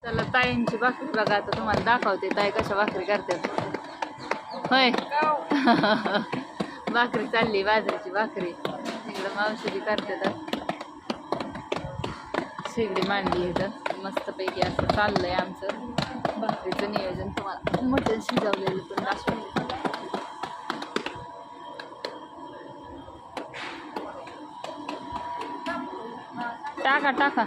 चला ताईंची भाकरी बघा आता तुम्हाला दाखवते ताई कशा भाकरी करतात. होय भाकरी चालली बाजरीची भाकरी इकडं मावशी करतात. शेगडी मांडली इथं मस्तपैकी असं चाललंय आमचं भाकरीचं नियोजन. तुम्हाला मटण शिजवलेलं पण दाखवते. टाका टाका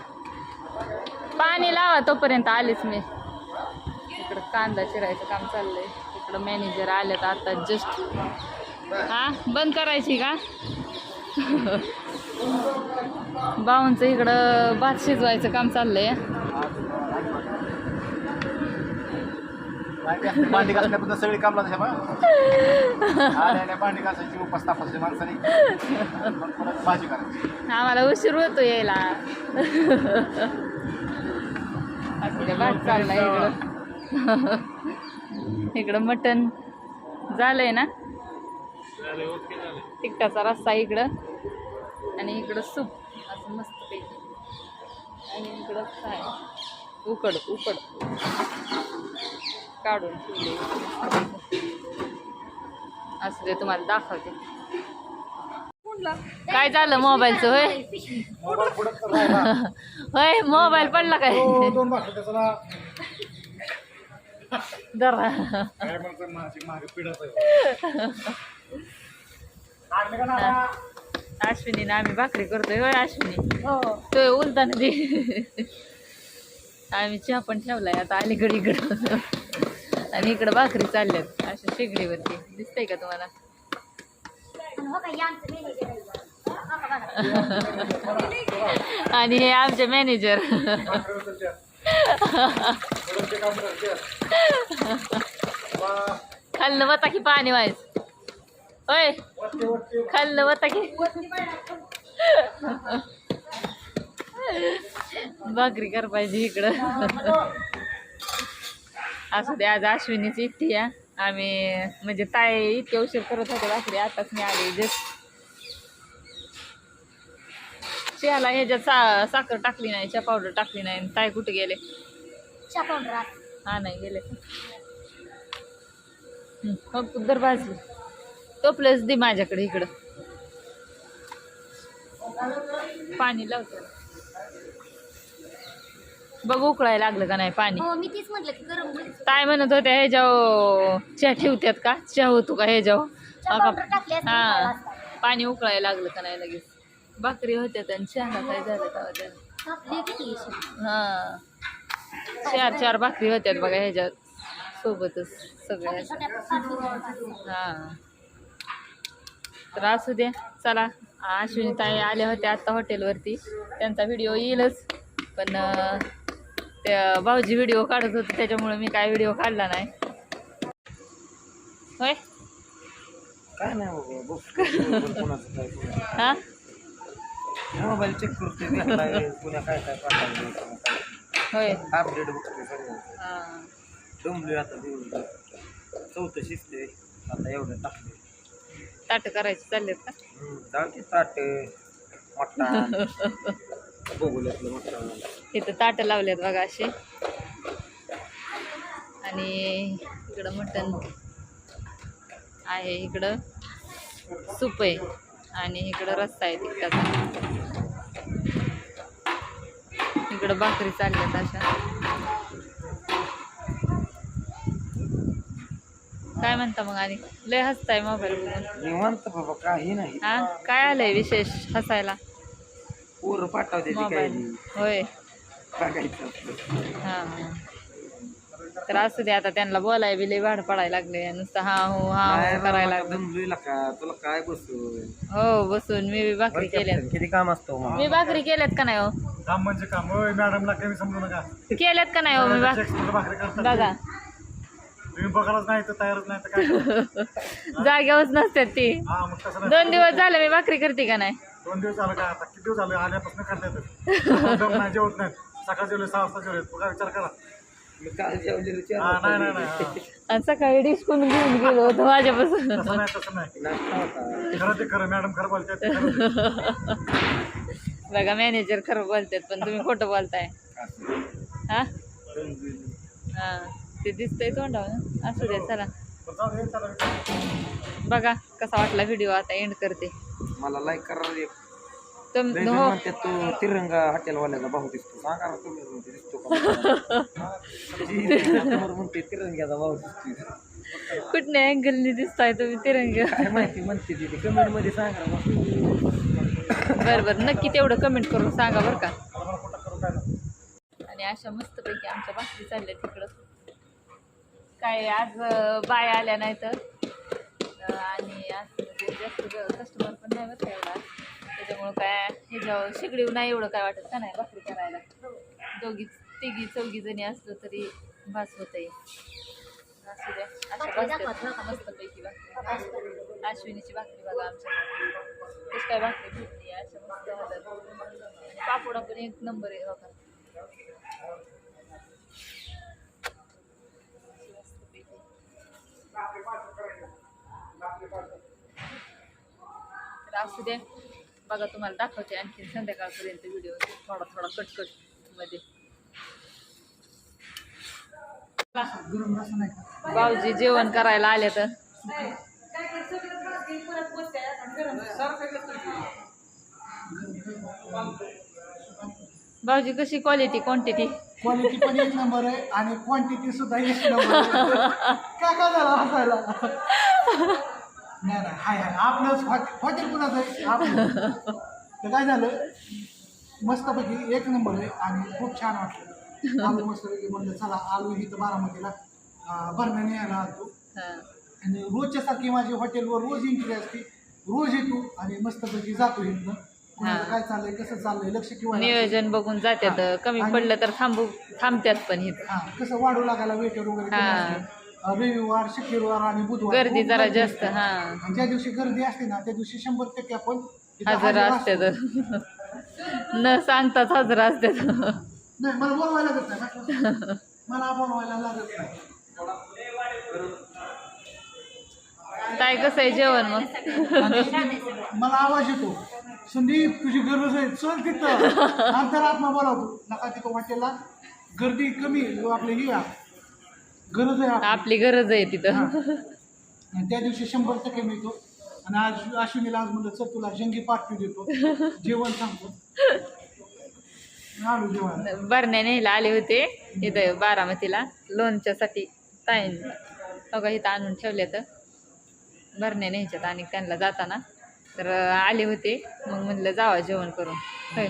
पाणी लावा तोपर्यंत आलीच मी. इकडं कांदा चिरायचं काम चाललंय. इकडं मॅनेजर आल्यात आता जस्ट. हा बंद करायची का बाऊंचं इकडं भात शिजवायचं काम चाललंय. भांडी घासण्यापासून सगळी काम लागते भांडी घासायची उपास तापायची माणसाने भाजी करायची. आम्हाला उशीर होतो यायला. असं भात चाललाय इकडं. इकडं मटण झालंय ना. तिखटाचा रस्सा इकडं आणि इकडं सूप असं मस्त पैकी. आणि इकडं काय उकड काढून ठेवले. असं ते तुम्हाला दाखवते. काय झालं मोबाईलचं? होय होय मोबाईल पडला काय? जरा अश्विनीने आम्ही भाकरी करतोय. होय अश्विनी तो उलताना दे. आम्ही चहा पण ठेवलाय आता अलीकडे इकडं. आणि इकडं भाकरी चालल्यात अशा शेगडीवरती. दिसतंय का तुम्हाला? आणि हे आमचे मॅनेजर. खाल्लं वता की पाणी व्हायचं. होय खाल्लं वता की भाकरी कर पाहिजे इकडं. असं ते आज अश्विनीच इतकी या आम्ही म्हणजे ताई इतके उशीर करत होते भाकरी. आताच मी आले जस्ट. चहाला ह्याच्यात साखर टाकली नाही, चहा पावडर टाकली नाही. ताई कुठे गेले? चहा पावडर हा नाही गेले. हो कुदर भाजली तो प्लस दे माझ्याकडे. इकडं पाणी लावतो बघ उकळायला लागलं का नाही पाणी. हो मी तेच म्हटलं की गरम काय म्हणत होत्या ह्याच्यावर चहा ठेवतात का? चहा होतो का ह्याच्यावर? हा पाणी उकळायला लागलं का नाही लगेच. भाकरी होत्यात आणि चहाला काय झालं का? हा 4 भाकरी होत्यात बघा ह्याच्यात सोबतच सगळ्या. हा तर असू द्या. चला अश्विनी ताई आल्या होत्या आता हॉटेलवरती. त्यांचा व्हिडिओ येईलच पण त्या भाऊजी व्हिडिओ काढत होते त्याच्यामुळे मी काय व्हिडिओ काढला नाही. होय काय नाही हा मोबाईल चेक करते पुण्या काय काय पाठवलं होय अपडेट बघते सगळं. हां डोंबलोय आता दिवस 4 शिजले आता एवढं टाकले. ताट करायचे चाललेत का? जाऊ ताट मटण बघूल्यातलं मटण. इथं ताटं लावलेत बघा असे. आणि इकडं मटण आहे, इकडं सूप आहे आणि इकडं रस्सा आहे तिखटाचा. इकडं भाकरी चालल्यात अशा. काय म्हणता मग? आणि लय हसताय मोबाईल बघून. निवांत बाबा काही नाही. हा काय आलंय विशेष हसायला? पोरं पाठवते मोबाईल होय. हा तर असू दे आता. त्यांना बोलाय बी लय भाड पडायला लागले. नुसतं हा हो हा हो करायला लागलं. तुला काय बसून हो बसून मी बी भाकरी केल्यात. किती काम असतं? मी भाकरी केल्यात का नाही हो? काम म्हणजे काम. मॅडमला काही समजू नका. केल्यात का नाही हो? मी भाकरी बघा तुम्ही बघायलाच नाही तर तयारच नाही तर काय. जागेवरच नसतात ती. 2 दिवस झाले मी भाकरी करते का नाही? 2 दिवस झालं का? आता किती दिवस झाले आल्यापासून करतात नाही जेवत नाही. सकाळ जेवले 6 वाजता जेवले. बघा विचार करा. नाही आणि सकाळी डिश करून घेऊन गेलो होतो माझ्यापासून. तसं नाही खरं ते खरं. मॅडम खरं बोलतात. बघा मॅनेजर खरं बोलतात पण तुम्ही खोटं बोलताय. हा हा ते दिसतंय तोंडावर असू दे चला पण जाऊ दे, चला. बघा कसा वाटला व्हिडिओ आता एंड करते मला लाईक करा रे. तुम लय जण हो म्हणतात तो तिरंगा हॉटेलवाल्याचा भाऊ दिसतो. सांगा ना तुम्ही म्हणते दिसतो का? समोर म्हणते तिरंग्याचा भाऊ दिसतो. कुठल्या अँगलने दिसताय तुम्ही तिरंगी काय माहिती म्हणते तिथे कमेंट मध्ये सांगा मग. बरं बरं नक्की तेवढं कमेंट करून सांगा बरं का. आम्हाला कुठं करू काय ना. आणि अशा मस्तपैकी आमच्या भाकरी चालल्या तिकडं काय आज बाय आल्या नाही तर आणि आज म्हणजे जास्त कस्टमर पण नाही बरं का एवढा त्याच्यामुळं काय हे जाऊ शिगडीव नाही एवढं काय वाटत का नाही भाकरी करायला दोघी तिघी चौघी जणी असलो तरी भास होतंय असू द्या अशा भाकरी मस्तपैकी भाकरी अश्विनीची भाकरी बघा आमच्या कशी काय भाकरी भेटली अशा मस्त होतात आणि पापडा पण एक नंबर आहे बघा तर असू दे बघा तुम्हाला दाखवते आणखी संध्याकाळपर्यंत व्हिडिओ थोडा थोडा कटकट मध्ये भाऊजी जेवण करायला आले तर भाऊजी कशी क्वालिटी क्वांटिटी क्वालिटी पण एक नंबर आहे आणि क्वांटिटी सुद्धा एक नंबर आहे. काय झालं हसायला नाही नाही हाय हाय आपलंच हॉटेल कुणाचं आहे आपलं तर काय झालं मस्तपैकी एक नंबर आहे आणि खूप छान वाटलं आलू मस्तपैकी म्हणलं चला आलू इथं बारामतीला भरण्याने यायला आलतो आणि रोजच्या सारखी माझी हॉटेलवर रोज एंट्री असते रोज येतो आणि मस्तपैकी जातो इथनं कोणाला काय चाललंय कसं चाललंय लक्ष किंवा नियोजन बघून जात्यात कमी पडलं तर थांबत्यात पण इथं हा कसं वाढू लागायला वेटर वगैरे कमी असतं. रविवार शुक्रवार आणि बुधवार गर्दी खूप जरा गर्दी जास्त असते. हा आणि ज्या दिवशी गर्दी असते ना त्या दिवशी 100% आपण तिथं हजर असते तर न सांगताच हजर असते नाही मला बोलवायला लागत नाही मला बोलवायला लागत नाही काय कसं आहे जेवण मग आणि मला आवाज येतो संदीप तुझी गरज आहे चल तिथं अंतरात्मा बोलावतो नका तिथं हॉटेलला गर्दी कमी आपली ही गरज आहे आपली गरज आहे तिथं आणि त्या दिवशी 100% मिळतो आणि आज अश्विनीला आज म्हणलं चल तुला जंगी पार्टी देतो जेवण सांगतो आलो जेवण बरण्या न्यायला आले होते इथं बारामतीला लोणच्यासाठी ताईन बघा इथं आणून ठेवले तर बरण्या न्यायच्यात आणि त्यांना जाताना तर आले होते मग म्हटलं जावा जेवण करून होय